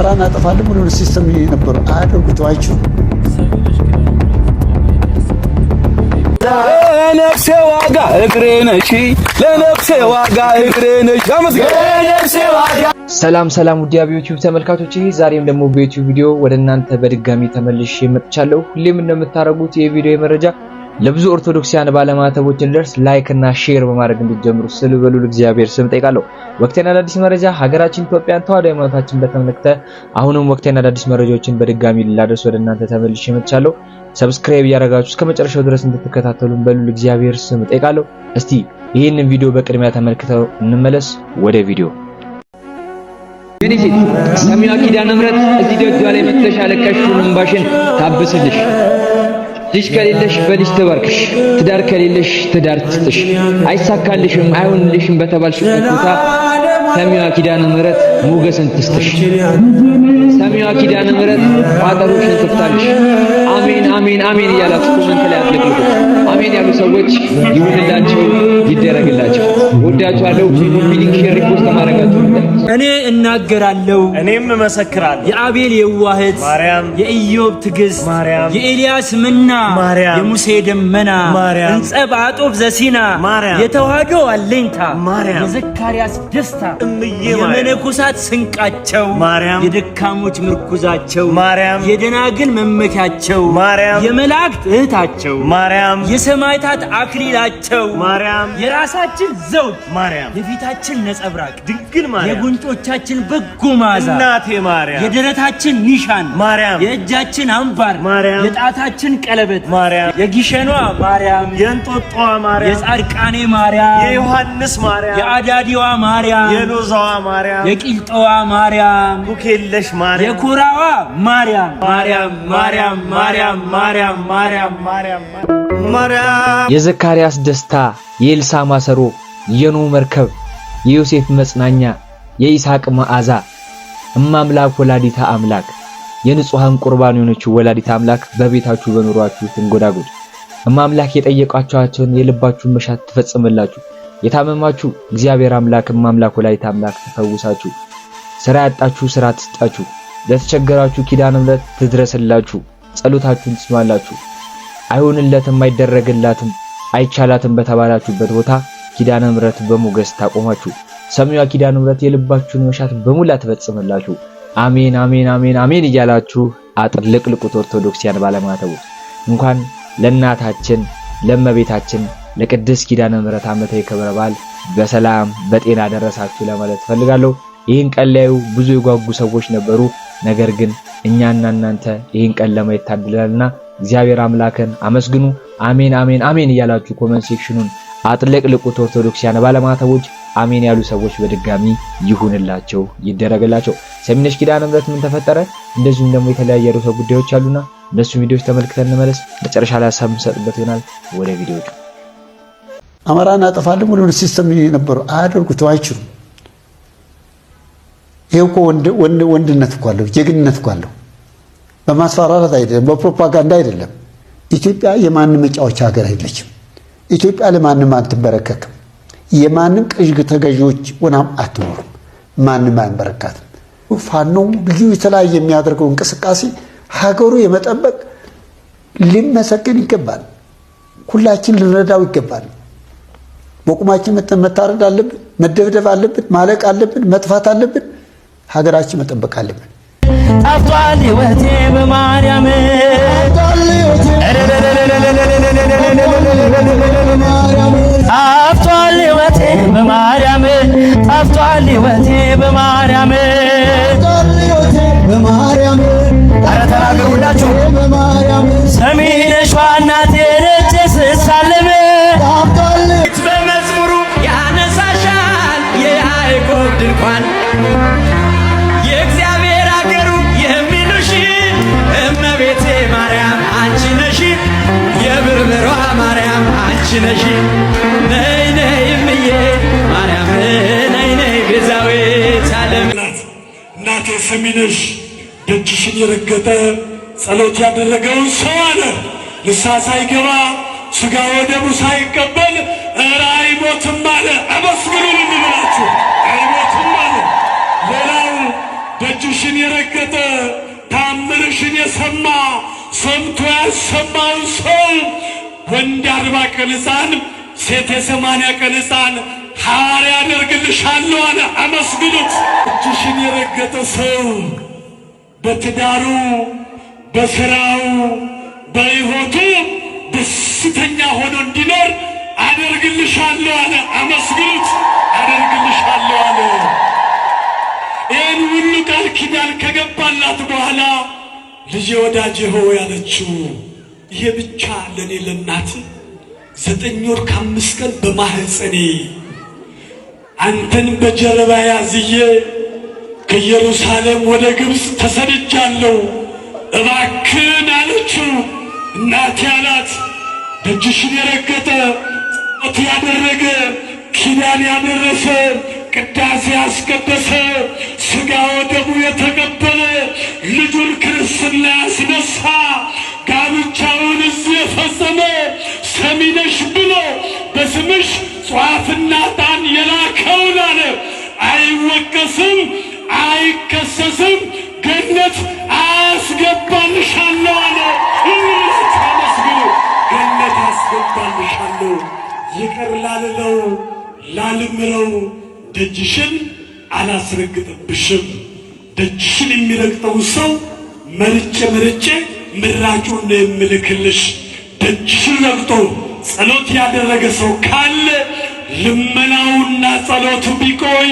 አማራን አጠፋለሁ ብሎ ሲስተም ነበር አያደርጉት አይችሉም። ለነፍሴ ዋጋ እግሬ ነሽ ለነፍሴ ዋጋ እግሬ ነሽ ለነፍሴ ዋጋ። ሰላም ውድ የዩቲዩብ ተመልካቾች፣ ዛሬም ደግሞ በዩቲዩብ ቪዲዮ ወደ እናንተ በድጋሚ ተመልሼ መጥቻለሁ። ሁሌም እንደምታረጉት የቪዲዮ መረጃ ለብዙ ኦርቶዶክሳውያን ባለማተቦች እንዲደርስ ላይክ እና ሼር በማድረግ እንድትጀምሩ ስለ በሉል እግዚአብሔር ስም ጠይቃለሁ። ወቅታዊና አዳዲስ መረጃ ሀገራችን ኢትዮጵያን ተዋህዶ ሃይማኖታችን በተመለከተ አሁንም ወቅታዊና አዳዲስ መረጃዎችን በድጋሚ ላደርስ ወደ እናንተ ተመልሼ መጥቻለሁ። ሰብስክራይብ ያደረጋችሁ እስከ መጨረሻው ድረስ እንድትከታተሉን በሉል እግዚአብሔር ስም ጠይቃለሁ። እስቲ ይህንን ቪዲዮ በቅድሚያ ተመልክተው እንመለስ ወደ ቪዲዮ። የኔ ሰሚያ ኪዳነ ምሕረት እዚህ ደጇ ላይ መጥተሽ አለቀሽውን እንባሽን ታብስልሽ። ልጅ ከሌለሽ በልጅ ትባርክሽ፣ ትዳር ከሌለሽ ትዳር ትስጥሽ፣ አይሳካልሽም አይሆንልሽም በተባልሽበት ቦታ ሰሚያ ኪዳነ ምሕረት ሞገስን ትስጥሽ። ሰሚያ ኪዳነ ምሕረት ቋጠሮሽን ትፍታልሽ። አሜን አሜን አሜን እያላችሁ ኮሜንት ላይ አትለቅልቁ። አሜን ያሉ ሰዎች ይሁንላቸው ይደረግላቸው። ወዳችኋለሁ። ፊሊንግ ሼር ሪፖስት ማድረጋችሁ እኔ እናገራለሁ እኔም መሰክራለሁ። የአቤል የዋህት ማርያም፣ የኢዮብ ትዕግስት ማርያም፣ የኤልያስ ምና ማርያም፣ የሙሴ ደመና ማርያም፣ እንጸብ አጦፍ ዘሲና ማርያም፣ የተዋህዶ አለኝታ ማርያም፣ የዘካርያስ ደስታ እምዬ የመነኮሳት ስንቃቸው ማርያም፣ የደካሞች ምርኩዛቸው ማርያም፣ የደናግል መመኪያቸው ማርያም፣ የመላእክት እህታቸው ማርያም፣ የሰማዕታት አክሊላቸው ማርያም፣ የራሳችን ዘውድ ማርያም፣ የፊታችን ነጸብራቅ ድንግል ማርያም፣ የጉንጮቻችን በጎ መዓዛ እናቴ ማርያም፣ የደረታችን ኒሻን ማርያም፣ የእጃችን አምባር ማርያም፣ የጣታችን ቀለበት ማርያም፣ የጊሸኗ ማርያም፣ የእንጦጧ ማርያም፣ የጻድቃኔ ማርያም፣ የዮሐንስ ማርያም፣ የአዳዲዋ ማርያም፣ የሎዛዋ ማርያም፣ የቂልጦዋ ማርያም፣ ኩኬለሽ ማርያም፣ የኮራዋ ማርያም ማርያም ማርያም ማርያም ማርያም ማርያም ማርያም ማርያም፣ የዘካርያስ ደስታ፣ የኤልሳ ማሰሮ፣ የኖህ መርከብ፣ የዮሴፍ መጽናኛ፣ የይስሐቅ መዓዛ፣ እማምላክ ወላዲታ አምላክ፣ የንጹሃን ቁርባን የሆነችው ወላዲታ አምላክ በቤታችሁ በኑሯችሁ ትንጎዳጎድ። እማምላክ የጠየቃችኋቸውን የልባችሁን መሻት ትፈጽምላችሁ። የታመማችሁ እግዚአብሔር አምላክ እማምላክ ወላዲታ አምላክ ትፈውሳችሁ። ስራ ያጣችሁ ስራ ትስጣችሁ። ለተቸገራችሁ ኪዳነ ምሕረት ትድረስላችሁ። ጸሎታችሁን ትስማላችሁ። አይሆንለትም አይደረግላትም አይቻላትም በተባላችሁበት ቦታ ኪዳነ ምሕረት በሞገስ ታቆማችሁ። ሰሚያ ኪዳነ ምሕረት የልባችሁን መሻት በሙላ ትፈጽምላችሁ። አሜን አሜን አሜን አሜን እያላችሁ አጥልቅልቁት። ኦርቶዶክሲያን ባለማተቦች እንኳን ለእናታችን ለእመቤታችን ለቅድስት ኪዳነ ምሕረት ዓመታዊ ክብረ በዓል በሰላም በጤና ደረሳችሁ ለማለት ፈልጋለሁ። ይህን ቀን ላዩ ብዙ የጓጉ ሰዎች ነበሩ። ነገር ግን እኛና እናንተ ይህን ቀን ለማየት ታድለናልና እግዚአብሔር አምላክን አመስግኑ። አሜን አሜን አሜን እያላችሁ ኮሜንት ሴክሽኑን አጥልቅልቁት። ኦርቶዶክሲያን ባለማተቦች አሜን ያሉ ሰዎች በድጋሚ ይሁንላቸው ይደረግላቸው። ሰሚነሽ ኪዳነ ምሕረት ምን ተፈጠረ? እንደዚሁም ደግሞ የተለያየ ርዕሰ ጉዳዮች አሉና እነሱ ቪዲዮዎች ተመልክተን እንመለስ። መጨረሻ ላይ ሀሳብ እንሰጥበት ይሆናል። ወደ ቪዲዮቹ። አማራን አጠፋለሁ ብሎ ሲስተም ነበር አያደርጉት አይችሉም። ይሄው እኮ ወንድነት እኮ አለው፣ ጀግንነት እኮ አለው። በማስፈራራት አይደለም፣ በፕሮፓጋንዳ አይደለም። ኢትዮጵያ የማንም መጫወቻ ሀገር አይደለችም። ኢትዮጵያ ለማንም አትበረከክም። የማንም ቅዥ ተገዢዎች ሆናም አትኖርም። ማንም አይበረካትም። ፋኖ ልዩ የተለያየ የሚያደርገው እንቅስቃሴ ሀገሩ የመጠበቅ ሊመሰገን ይገባል። ሁላችን ልንረዳው ይገባል። በቁማችን መታረድ አለብን፣ መደብደብ አለብን፣ ማለቅ አለብን፣ መጥፋት አለብን። ሀገራችን መጠበቅ አለብን። ጠፍቷል ሕይወቴ በማርያም ጠፍቷል ሕይወቴ በማርያም ጠፍቷል ሕይወቴ በማርያም ኧረ ተናገሩላችሁ ሰሚነሽ እናቴ ደጄ ስሳለም በመዝሙሩ ያነሳሻል የያዕቆብ ድንኳን የእግዚአብሔር አገሩ የሚሉሽ እመቤቴ ማርያም አንቺ ነሽ፣ የብርብሯ ማርያም አንቺ ነሽ። ነይ ነይ እምዬ ማርያም ነይ ነይ ቤዛዊተ ዓለም። እናቴ ሰሚነሽ ደጅሽን የረገጠ ጸሎት ያደረገውን ሰው አለ ንስሐ ሳይገባ ሥጋ ወደሙ ሳይቀበል ኧረ አይሞትም አለ። አመስግኑ ልንላችሁ አይሞትም አለ። ሌላው ደጅሽን የረገጠ ታምርሽን የሰማ ሰምቶ ያሰማውን ሰው ወንድ 40 ቀን ሕፃን ሴት 80 ቀን ሕፃን ሐዋርያ ያደርግልሻለሁ አለ። አመስግኑት። ደጅሽን የረገጠ ሰው በትዳሩ በስራው በሕይወቱ ደስተኛ ሆኖ እንዲኖር አደርግልሻለሁ አለ። አመስግኑት። አደርግልሻለሁ አለ። ይህን ሁሉ ቃል ኪዳን ከገባላት በኋላ ልጄ ወዳጄ ሆይ ያለችው ይሄ ብቻ ለኔ ለእናት 9 ወር ከ5 ቀን በማህፀኔ አንተን በጀርባ ያዝዬ ከኢየሩሳሌም ወደ ግብፅ ተሰድጃለሁ እባክህን አለችው። እናቴ አላት ደጅሽን የረገጠ ጸሎት ያደረገ ኪዳን ያደረሰ ቅዳሴ ያስቀደሰ ሥጋ ወደሙ የተቀበለ ልጁን ክርስትና ያስነሳ ጋብቻውን እዚህ የፈጸመ ሰሚነሽ ብሎ በስምሽ ጧፍና ዕጣን የላከውን አለ አይወቀስም አይከሰስም ገነት አስገባልሻለሁ አለ። አመስግኑ። ገነት አስገባልሻለሁ ይቅር ላልለው ላልምለው ደጅሽን አላስረግጥብሽም። ደጅሽን የሚረግጠው ሰው መርጬ ምራጩን ነው የምልክልሽ። ደጅሽን ረግጦ ጸሎት ያደረገ ሰው ካለ ልመናውና ጸሎቱ ቢቆይ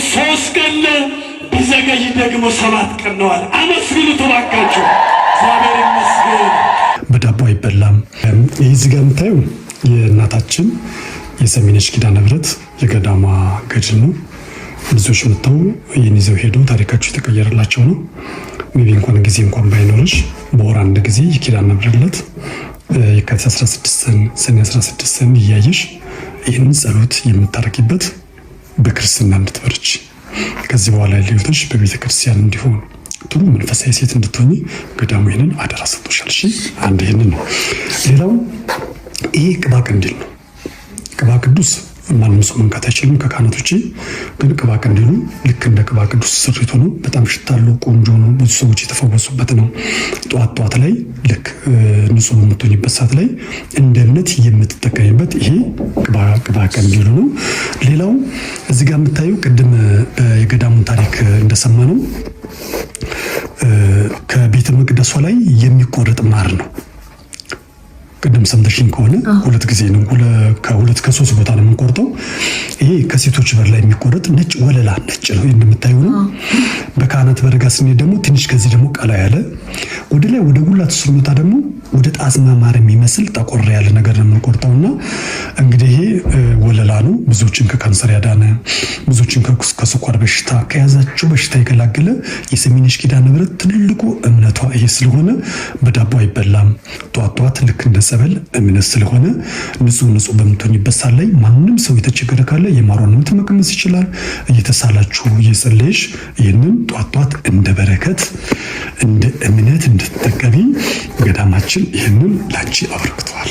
3 ቀን ነው፣ ቢዘገይ ደግሞ 7 ቀን ነው አለ። አመስግኑ ተባካችሁ። እግዚአብሔር ይመስገን። በዳቦ አይበላም። እዚህ ጋር የምታየው የእናታችን የሰሚነሽ ኪዳነ ምሕረት የገዳማ ገድል ነው። ብዙዎች መጥተው ይህን ይዘው ሄደው ታሪካቸው የተቀየረላቸው ነው። ሜቢ እንኳን ጊዜ እንኳን ባይኖርሽ በወር 1 ጊዜ የኪዳነ ምሕረት ዕለት የካቲት 16ን ሰኔ 16ን እያየሽ ይህን ጸሎት የምታረጊበት በክርስትና እንድትበርች ከዚህ በኋላ ህይወትሽ በቤተ ክርስቲያን እንዲሆን ጥሩ መንፈሳዊ ሴት እንድትሆኚ ገዳሙ ይህንን አደራ ሰጥቶሻል። እሺ አንድ ይህንን ነው። ሌላው ይሄ ቅባ ቀንዲል ነው። ቅባ ቅዱስ ማንም ሰው መንካት አይችልም ከካህናት ውጪ። ግን ቅባ ቀንዲሉ ልክ እንደ ቅባ ቅዱስ ስሪቱ ነው። በጣም ሽታለው ቆንጆ ነው። ብዙ ሰዎች የተፈወሱበት ነው። ጧት ላይ ልክ ንጹህ በምትሆኝበት ሰዓት ላይ እንደ እምነት የምትጠቀሚበት ይሄ ቅባ ቀንዲሉ ነው። ሌላው እዚህ ጋር የምታየው ቅድም የገዳሙን ታሪክ እንደሰማ ነው ከቤተ መቅደሷ ላይ የሚቆረጥ ማር ነው። ቅድም ሰምተሽኝ ከሆነ 2 ጊዜ ነው ከ2-3 ቦታ ነው የምንቆርጠው። ይሄ ከሴቶች በር ላይ የሚቆረጥ ነጭ ወለላ ነጭ ነው እንደምታዩ ነው። በካህናት በረጋ ስንሄድ ደግሞ ትንሽ ከዚህ ደግሞ ቀላ ያለ ወደ ላይ ወደ ጉልላት ስንመጣ ደግሞ ወደ ጣዝማ ማር የሚመስል ጠቆር ያለ ነገር ነው የምንቆርጠውና እንግዲህ ይሄ ወለላ ነው። ብዙዎችን ከካንሰር ያዳነ፣ ብዙዎችን ከስኳር በሽታ ከያዛቸው በሽታ የገላገለ የሰሚነሽ ኪዳነ ምሕረት ትልቁ እምነቷ ይሄ ስለሆነ በዳቦ አይበላም። ጧት ልክ እንደ ጸበል እምነት ስለሆነ ንጹህ በምትሆኝበት ሰዓት ላይ ማንም ሰው የተቸገረ ካለ የማሯን ምት መቀመስ ይችላል። እየተሳላችሁ እየጸለይሽ ይህንን ጧት እንደ በረከት እንደ እምነት እንድትጠቀሚ ገዳማችን ይህንን ላንቺ አበርክተዋል።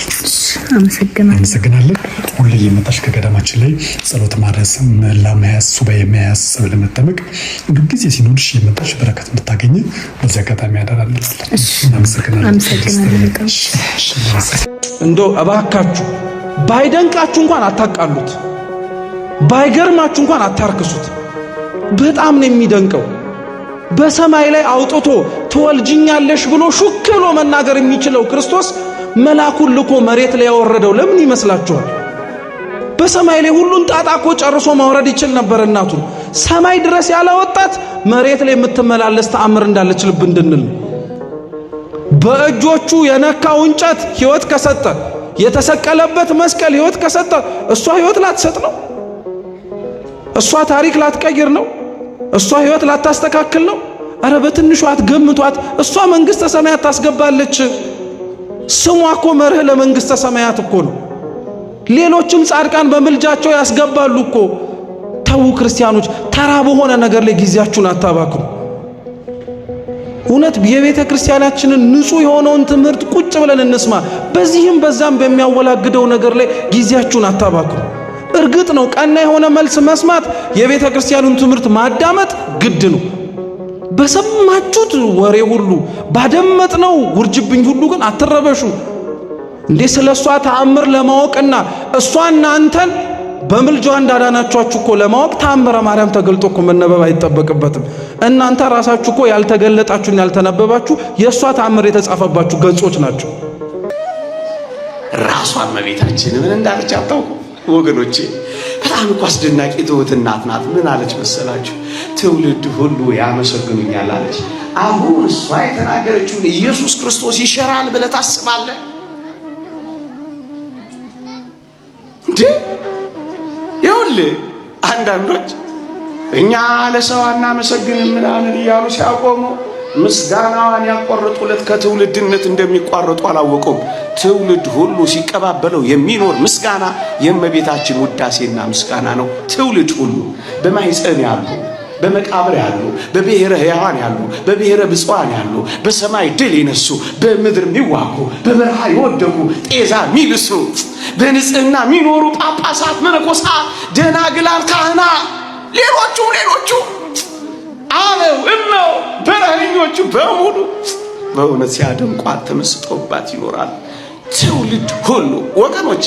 አመሰግናለን። ሁሌ የመጣሽ ከገዳማችን ላይ ጸሎት ማድረስ፣ መላ መያዝ፣ ሱባኤ መያዝ፣ ጸበል መጠመቅ እንግዲህ ጊዜ ሲኖርሽ የመጣሽ በረከት እንድታገኝ በዚህ አጋጣሚ ያደራለን። አመሰግናለን። እንደው እባካችሁ ባይደንቃችሁ እንኳን አታቃሉት፣ ባይገርማችሁ እንኳን አታርክሱት። በጣም ነው የሚደንቀው። በሰማይ ላይ አውጥቶ ትወልጅኛለሽ ብሎ ሹክ ብሎ መናገር የሚችለው ክርስቶስ መልአኩን ልኮ መሬት ላይ ያወረደው ለምን ይመስላችኋል? በሰማይ ላይ ሁሉን ጣጣ እኮ ጨርሶ ማውረድ ይችል ነበር እናቱን። ሰማይ ድረስ ያላወጣት መሬት ላይ የምትመላለስ ተአምር እንዳለች ልብ እንድንል። በእጆቹ የነካው እንጨት ሕይወት ከሰጠ፣ የተሰቀለበት መስቀል ሕይወት ከሰጠ፣ እሷ ሕይወት ላትሰጥ ነው? እሷ ታሪክ ላትቀይር ነው? እሷ ሕይወት ላታስተካክል ነው? አረ በትንሹ አትገምቷት። እሷ መንግስተ ሰማያት ታስገባለች። ስሟ እኮ መርህ ለመንግስተ ሰማያት እኮ ነው። ሌሎችም ጻድቃን በምልጃቸው ያስገባሉ እኮ። ተው ክርስቲያኖች፣ ተራ በሆነ ነገር ላይ ጊዜያችሁን አታባክኑ። እውነት የቤተ ክርስቲያናችንን ንጹህ የሆነውን ትምህርት ቁጭ ብለን እንስማ። በዚህም በዛም በሚያወላግደው ነገር ላይ ጊዜያችሁን አታባክኑ። እርግጥ ነው ቀና የሆነ መልስ መስማት የቤተ ክርስቲያኑን ትምህርት ማዳመጥ ግድ ነው። በሰማችሁት ወሬ ሁሉ ባደመጥነው ውርጅብኝ ሁሉ ግን አትረበሹ። እንዴ ስለሷ ተአምር ለማወቅና እሷ እናንተን በምልጃዋ እንዳዳናችኋችሁ እኮ ለማወቅ ተአምረ ማርያም ተገልጦ እኮ መነበብ አይጠበቅበትም። እናንተ ራሳችሁ እኮ ያልተገለጣችሁና ያልተነበባችሁ የሷ ተአምር የተጻፈባችሁ ገጾች ናቸው። ራሷን እመቤታችን ምን እንዳለች አታውቁ ወገኖቼ? በጣም እኮ አስደናቂ ትሁት እናት ናት። ምን አለች መሰላችሁ? ትውልድ ሁሉ ያመሰግኑኛል አለች። አሁን እሷ የተናገረችውን ኢየሱስ ክርስቶስ ይሽራል ብለህ ታስባለህ እንዴ? ይኸውልህ አንዳንዶች እኛ ለሰው አናመሰግንም ምናምን እያሉ ሲያቆሙ ምስጋናዋን ያቋረጡለት ከትውልድነት እንደሚቋረጡ አላወቁም። ትውልድ ሁሉ ሲቀባበለው የሚኖር ምስጋና የእመቤታችን ውዳሴና ምስጋና ነው። ትውልድ ሁሉ በማኅፀን ያሉ፣ በመቃብር ያሉ፣ በብሔረ ሕያዋን ያሉ፣ በብሔረ ብፁዓን ያሉ፣ በሰማይ ድል የነሱ፣ በምድር የሚዋጉ፣ በበረሃ የወደቁ፣ ጤዛ የሚልሱ፣ በንጽህና የሚኖሩ ጳጳሳት፣ መነኮሳት፣ ደናግላን፣ ካህናት፣ ሌሎቹ አበው እመው በረሃኞቹ በሙሉ በእውነት ሲያደንቋት ተመስጠውባት ይኖራል። ትውልድ ሁሉ ወገኖቼ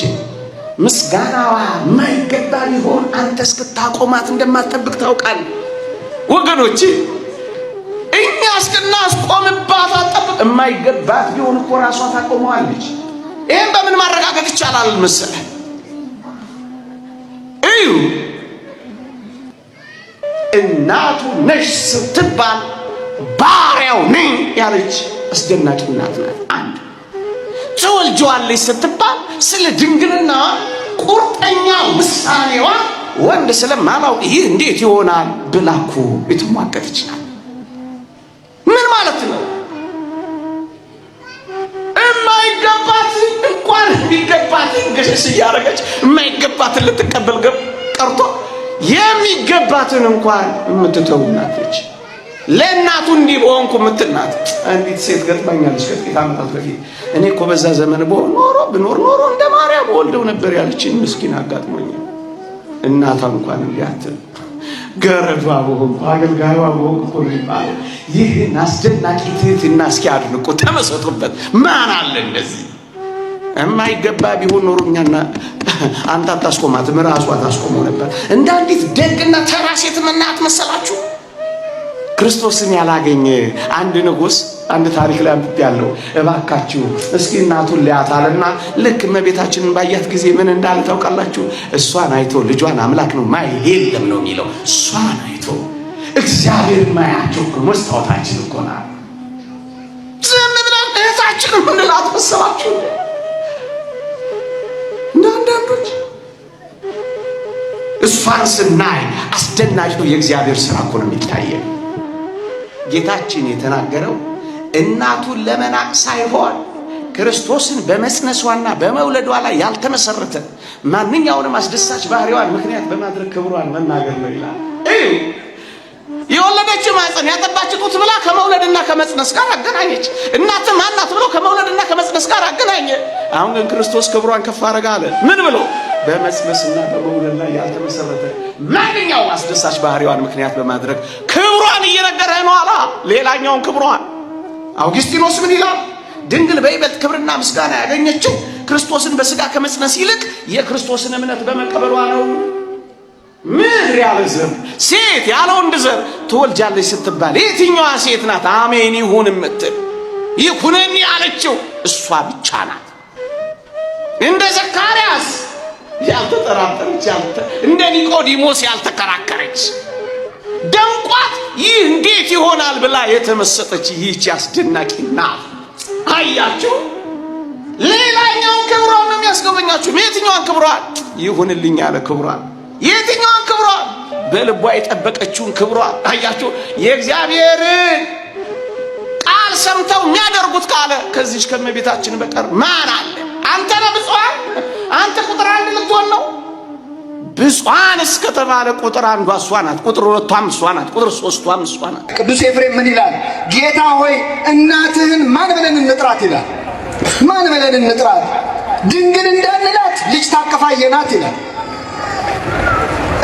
ምስጋናዋ ማይገባ ሊሆን አንተ እስክታቆማት እንደማትጠብቅ ታውቃለህ። ወገኖቼ እኛ እስክናስቆምባት አትጠብቅ። የማይገባት ቢሆን እኮ ራሷ ታቆመዋለች። ይህም በምን ማረጋገጥ ይቻላል መሰለህ? እዩ እናቱ ነሽ ስትባል ባሪያው ነኝ ያለች አስደናቂ እናት ናት። አንድ ትወልጂዋለሽ ስትባል ስለ ድንግልና ቁርጠኛ ውሳኔዋ ወንድ ስለማላውቅ ይህ እንዴት ይሆናል ብላኩ የተሟገተች ናት። ምን ማለት ነው? የማይገባትን እንኳን የሚገባትን ገሰስ እያደረገች የማይገባትን ልትቀበል ቀርቶ የሚገባትን እንኳን የምትተው እናት ነች። ለእናቱ እንዲህ በሆንኩ የምትል ናት። አንዲት ሴት ገጥማኛለች ከጥቂት ዓመታት በፊት። እኔ እኮ በዛ ዘመን ብኖር ኖሮ እንደ ማርያም ወልደው ነበር ያለችኝ ምስኪን አጋጥሞኛል። እናቷ እንኳን እንዲያትል ገረዷ በሆንኩ አገልጋዩዋ በሆንኩ እኮ ነው የሚባለው። ይህን አስደናቂ ትህትና እስኪ አድንቁ፣ ተመሰጡበት። ማን አለ እንደዚህ? የማይገባ ቢሆን ኖሮ እኛና አንተ አታስቆማትም፣ ራሷ ታስቆመው ነበር። እንደ አንዲት ደግና ተራ ሴት እናት መሰላችሁ? ክርስቶስን ያላገኘ አንድ ንጉሥ አንድ ታሪክ ላይ አንብቤያለሁ። እባካችሁ እስኪ እናቱን ሊያታልና ልክ እመቤታችንን ባያት ጊዜ ምን እንዳለ ታውቃላችሁ? እሷን አይቶ ልጇን አምላክ ነው ማይ የለም ነው የሚለው። እሷን አይቶ እግዚአብሔር ማያቸው እኮ መስታወታችን እኮ ናት። ዝም ብለን እህታችን ምንላት መሰላችሁ? አንዳንዶች እሷን ስናይ አስደናቂ ነው። የእግዚአብሔር ሥራ እኮ ነው የሚታየው። ጌታችን የተናገረው እናቱን ለመናቅ ሳይሆን ክርስቶስን በመጽነሷና በመውለዷ ላይ ያልተመሰረተ ማንኛውንም አስደሳች ባህሪዋን ምክንያት በማድረግ ክብሯን መናገር ነው ይላል። የወለደችው ማህፀን ያጠባችው ጡት ብላ ከመውለድና ከመጽነስ ጋር አገናኘች። እናት ማናት ብሎ ከመውለድና ከመጽነስ ጋር አገናኘ። አሁን ግን ክርስቶስ ክብሯን ከፍ አደረገ አለ። ምን ብሎ? በመጽነስና በመውለድ ላይ ያልተመሰረተ ማንኛውም አስደሳች ባህሪዋን ምክንያት በማድረግ ክብሯን እየነገረ ነው አላ። ሌላኛውን ክብሯን አውግስጢኖስ ምን ይላል? ድንግል በይበልጥ ክብርና ምስጋና ያገኘችው ክርስቶስን በስጋ ከመጽነስ ይልቅ የክርስቶስን እምነት በመቀበሏ ነው። ምድር ያለ ዘር ሴት ያለ ወንድ ዘር ትወልጃለች ስትባል የትኛዋ ሴት ናት አሜን ይሁን የምትል? ይሁንኒ ያለችው እሷ ብቻ ናት። እንደ ዘካርያስ ያልተጠራጠረች፣ እንደ ኒቆዲሞስ ያልተከራከረች፣ ደንቋት ይህ እንዴት ይሆናል ብላ የተመሰጠች ይህች አስደናቂ ናት። አያችሁ፣ ሌላኛውን ክብሯን ነው የሚያስጎበኛችሁ። የትኛዋን ክብሯን? ይሁንልኝ ያለ ክብሯን። የትኛዋን ክብሯን? በልቧ የጠበቀችውን ክብሯን። አያችሁ፣ የእግዚአብሔርን ቃል ሰምተው የሚያደርጉት ካለ ከዚህች ከእመቤታችን በቀር ማን አለ? አንተ ነህ ብፁዓን። አንተ ቁጥር አንድ ልትሆን ነው። ብፁዓን እስከተባለ ቁጥር አንዷ እሷ ናት። ቁጥር ሁለቷም እሷ ናት። ቁጥር ሶስቷም እሷ ናት። ቅዱስ ኤፍሬም ምን ይላል? ጌታ ሆይ እናትህን ማን ብለን እንጥራት ይላል። ማን ብለን እንጥራት? ድንግል እንዳንላት ልጅ ታቀፋየናት ይላል።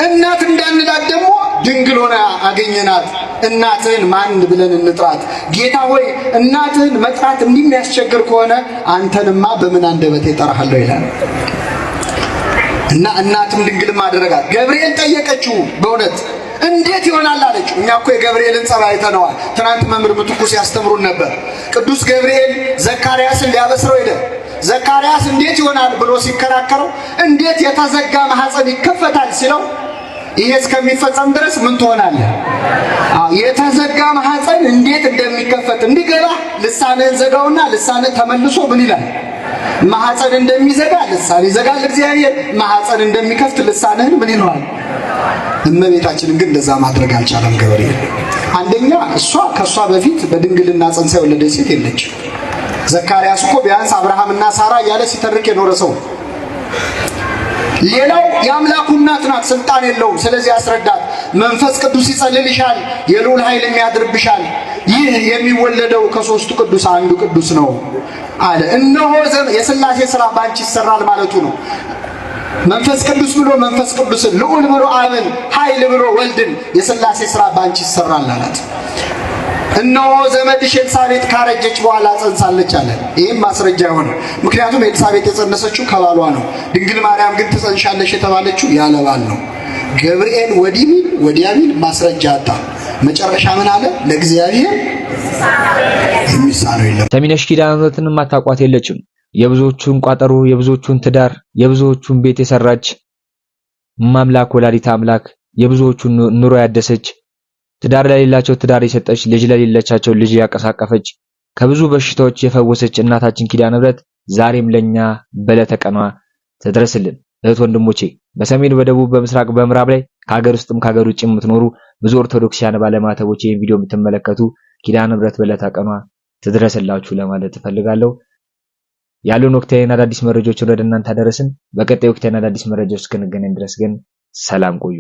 እናት እንዳንላት ደግሞ ድንግል ሆና አገኘናት። እናትህን ማን ብለን እንጥራት? ጌታ ሆይ እናትህን መጥራት እንደሚያስቸግር ከሆነ አንተንማ በምን አንደበቴ እጠራሃለሁ ይላል። እና እናትም ድንግልም አደረጋት። ገብርኤል ጠየቀችው። በእውነት እንዴት ይሆናል አለችው። እኛ እኮ የገብርኤልን ጸባይ አይተነዋል። ትናንት መምህር ምትኩ ሲያስተምሩን ነበር። ቅዱስ ገብርኤል ዘካርያስን ሊያበስረው ሄደ። ዘካርያስ እንዴት ይሆናል ብሎ ሲከራከረው እንዴት የተዘጋ ማህፀን ይከፈታል ሲለው ይሄ እስከሚፈጸም ድረስ ምን ትሆናለህ? የተዘጋ ማህፀን እንዴት እንደሚከፈት እንዲገባ ልሳንህን ዘጋውና ልሳንህ ተመልሶ ምን ይላል? ማህፀን እንደሚዘጋ ልሳን ይዘጋል እግዚአብሔር፣ ማህፀን እንደሚከፍት ልሳንህን ምን ይለዋል? እመቤታችንን ግን እንደዛ ማድረግ አልቻለም ገብርኤል። አንደኛ እሷ ከሷ በፊት በድንግልና ጸንሳ የወለደች ሴት የለችም። ዘካርያስ እኮ ቢያንስ አብርሃምና ሳራ እያለ ሲተርክ የኖረ ሰው። ሌላው የአምላኩ እናት ናት፣ ስልጣን የለውም። ስለዚህ አስረዳት። መንፈስ ቅዱስ ይጸልልሻል፣ የልዑል ኃይል የሚያድርብሻል። ይህ የሚወለደው ከሶስቱ ቅዱስ አንዱ ቅዱስ ነው አለ። እነሆ የሥላሴ ሥራ ባንቺ ይሰራል ማለቱ ነው። መንፈስ ቅዱስ ብሎ መንፈስ ቅዱስን፣ ልዑል ብሎ አብን፣ ኃይል ብሎ ወልድን የሥላሴ ሥራ ባንቺ ይሰራል አላት። እነሆ ዘመድሽ ኤልሳቤጥ ካረጀች በኋላ ጸንሳለች አለ። ይህም ማስረጃ የሆነ ምክንያቱም ኤልሳቤጥ የጸነሰችው ከባሏ ነው። ድንግል ማርያም ግን ትጸንሻለሽ የተባለችው ያለ ባል ነው። ገብርኤል ወዲህ ቢል ወዲያ ቢል ማስረጃ አጣ። መጨረሻ ምን አለ? ለእግዚአብሔር የሚሳነው የለም። ሰሚነሽ ኪዳነ ምሕረትን ማታቋት የለችም። የብዙዎቹን ቋጠሮ፣ የብዙዎቹን ትዳር፣ የብዙዎቹን ቤት የሰራች ማምላክ ወላዲተ አምላክ የብዙዎቹን ኑሮ ያደሰች፣ ትዳር ለሌላቸው ትዳር የሰጠች፣ ልጅ ለሌላቸው ልጅ ያቀሳቀፈች፣ ከብዙ በሽታዎች የፈወሰች እናታችን ኪዳነ ምሕረት ዛሬም ለኛ በዕለተ ቀኗ ትድረስልን። እህት ወንድሞቼ፣ በሰሜን በደቡብ በምስራቅ በምዕራብ ላይ ከሀገር ውስጥም ከሀገር ውጭ የምትኖሩ ብዙ ኦርቶዶክሳውያን ባለማተቦች ይህን ቪዲዮ የምትመለከቱ ኪዳነ ምሕረት በዕለተ ቀኗ ትድረስላችሁ ለማለት እፈልጋለሁ። ያሉን ወቅታዊና አዳዲስ መረጃዎችን ወደ እናንተ አደረስን። በቀጣይ ወቅታዊና አዳዲስ መረጃዎች እስክንገናኝ ድረስ ግን ሰላም ቆዩ።